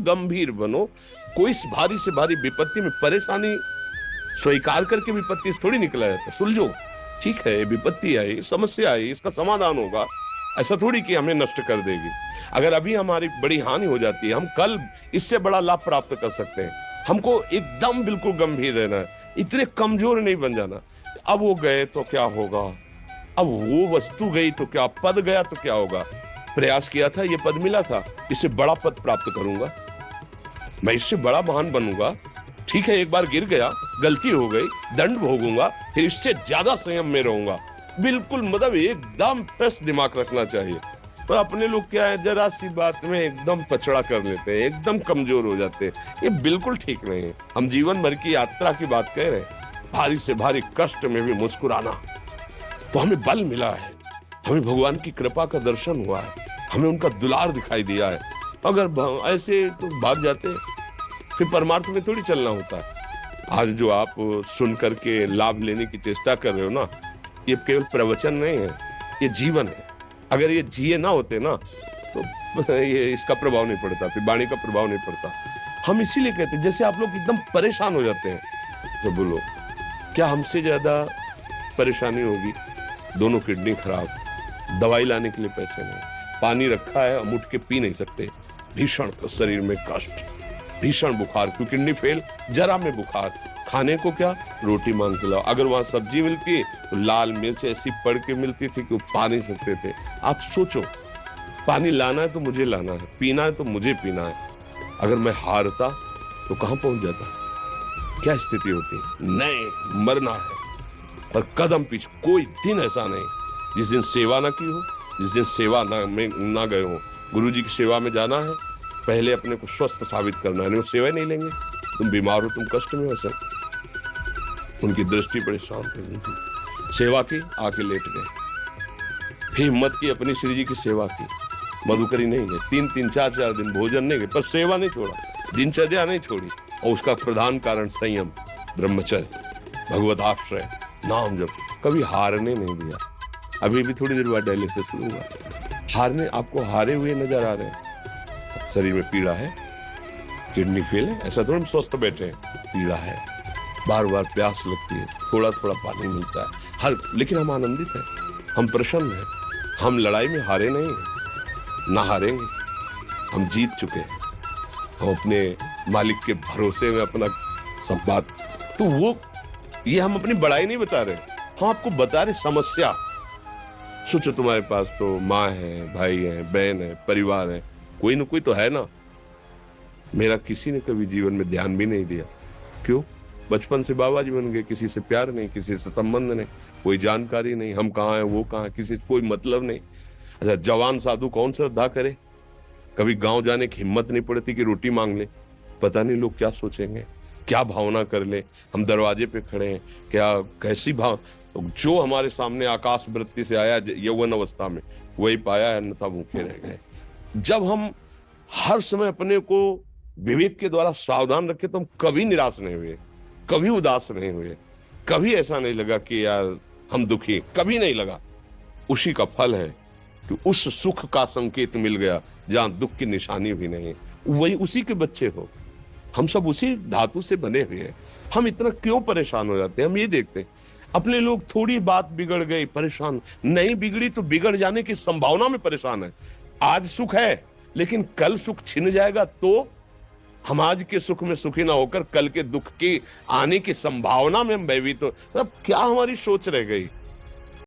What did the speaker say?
गंभीर बनो। कोई भारी से भारी विपत्ति में परेशानी स्वीकार करके विपत्ति से थोड़ी निकला जाता। सुलझो, ठीक है विपत्ति आई, समस्या आई, इसका समाधान होगा, ऐसा थोड़ी कि हमें नष्ट कर देगी। अगर अभी हमारी बड़ी हानि हो जाती है, हम कल इससे बड़ा लाभ प्राप्त कर सकते हैं। हमको एकदम बिल्कुल गंभीर रहना है, इतने कमजोर नहीं बन जाना। अब वो गए तो क्या होगा, अब वो वस्तु गई तो क्या, पद गया तो क्या होगा। प्रयास किया था, ये पद मिला था, इससे बड़ा पद प्राप्त करूंगा, मैं इससे बड़ा महान बनूंगा। ठीक है, एक बार गिर गया, गलती हो गई, दंड भोगूंगा, फिर इससे ज्यादा संयम में रहूंगा। बिल्कुल मतलब एकदम फ्रेश दिमाग रखना चाहिए। पर अपने लोग क्या है, जरा सी बात में एकदम पछड़ा कर लेते हैं, एकदम कमजोर हो जाते हैं। ये बिल्कुल ठीक नहीं है। हम जीवन भर की यात्रा की बात कह रहे हैं, भारी से भारी कष्ट में भी मुस्कुराना, तो हमें बल मिला है, हमें भगवान की कृपा का दर्शन हुआ है, हमें उनका दुलार दिखाई दिया है। अगर ऐसे तो भाग जाते, फिर परमार्थ में थोड़ी चलना होता है। आज जो आप सुन करके लाभ लेने की चेष्टा कर रहे हो ना, ये केवल प्रवचन नहीं है, ये जीवन है। अगर ये जिए ना होते ना तो ये इसका प्रभाव नहीं पड़ता, फिर वाणी का प्रभाव नहीं पड़ता। हम इसीलिए कहते हैं, जैसे आप लोग एकदम परेशान हो जाते हैं जब बोलो, क्या हमसे ज्यादा परेशानी होगी? दोनों किडनी खराब, दवाई लाने के लिए पैसे नहीं, पानी रखा है हम उठ के पी नहीं सकते, भीषण शरीर में कष्ट, भीषण बुखार, क्योंकि किडनी फेल, जरा में बुखार, खाने को क्या, रोटी मांग के लाओ। अगर वहां सब्जी मिलती तो लाल मिर्च ऐसी पड़ के मिलती थी कि वो पा नहीं सकते थे। आप सोचो, पानी लाना है तो मुझे लाना है, पीना है तो मुझे पीना है। अगर मैं हारता तो कहां पहुंच जाता, क्या स्थिति होती? नहीं, मरना है। और कदम पीछे, कोई दिन ऐसा नहीं जिस दिन सेवा ना की हो, जिस दिन सेवा ना गए हो। गुरु जी की सेवा में जाना है, पहले अपने को स्वस्थ साबित करना है, नहीं वो सेवा नहीं लेंगे। तुम बीमार हो, तुम कष्ट में हो सर, उनकी दृष्टि बड़ी शांत है। सेवा की, आके लेट गए, फिर हिम्मत की, अपनी श्री जी की सेवा की, मधुकरी नहीं गए, 3-3, 4-4 दिन भोजन नहीं गए, पर सेवा नहीं छोड़ा, दिनचर्या नहीं छोड़ी। और उसका प्रधान कारण संयम, ब्रह्मचर्य, भगवत आश्रय, नाम जप, कभी हारने नहीं दिया। अभी भी थोड़ी देर बाद डायलिसिस लूंगा, हारने, आपको हारे हुए नजर आ रहे हैं। शरीर में पीड़ा है, किडनी फेल है, ऐसा तो हम स्वस्थ बैठे हैं, पीड़ा है, बार बार प्यास लगती है, थोड़ा थोड़ा पानी मिलता है, लेकिन हम आनंदित हैं, हम प्रसन्न हैं, हम लड़ाई में हारे नहीं हैं, ना हारेंगे, हम जीत चुके हैं, हम अपने मालिक के भरोसे में अपना सब बात। तो वो ये हम अपनी बड़ाई नहीं बता रहे, हम आपको बता रहे समस्या। सोचो, तुम्हारे पास तो माँ है, भाई है, बहन है, परिवार है, कोई ना कोई तो है ना। मेरा किसी ने कभी जीवन में ध्यान भी नहीं दिया, क्यों? बचपन से बाबा जी बन गए, किसी से प्यार नहीं, किसी से संबंध नहीं, कोई जानकारी नहीं, हम कहाँ हैं, वो कहाँ, किसी से कोई मतलब नहीं। अच्छा, जवान साधु कौन श्रद्धा करे? कभी गांव जाने की हिम्मत नहीं पड़ती कि रोटी मांग ले, पता नहीं लोग क्या सोचेंगे, क्या भावना कर ले। हम दरवाजे पे खड़े हैं, क्या कैसी भाव, जो हमारे सामने आकाश वृत्ति से आया यौवन अवस्था में, वही पाया, अन्यथा भूखे रह गए। जब हम हर समय अपने को विवेक के द्वारा सावधान रखे, तो हम कभी निराश नहीं हुए, कभी उदास नहीं हुए, कभी ऐसा नहीं लगा कि यार हम दुखी, कभी नहीं लगा। उसी का फल है कि उस सुख का संकेत मिल गया जहां दुख की निशानी भी नहीं, वही उसी के बच्चे हो। हम सब उसी धातु से बने हुए हैं। हम इतना क्यों परेशान हो जाते हैं? हम ये देखते हैं, अपने लोग थोड़ी बात बिगड़ गई परेशान, नहीं बिगड़ी तो बिगड़ जाने की संभावना में परेशान है। आज सुख है, लेकिन कल सुख छिन जाएगा, तो हम आज के सुख में सुखी ना होकर कल के दुख की आने की संभावना में हम भयभीत हो। मतलब क्या हमारी सोच रह गई?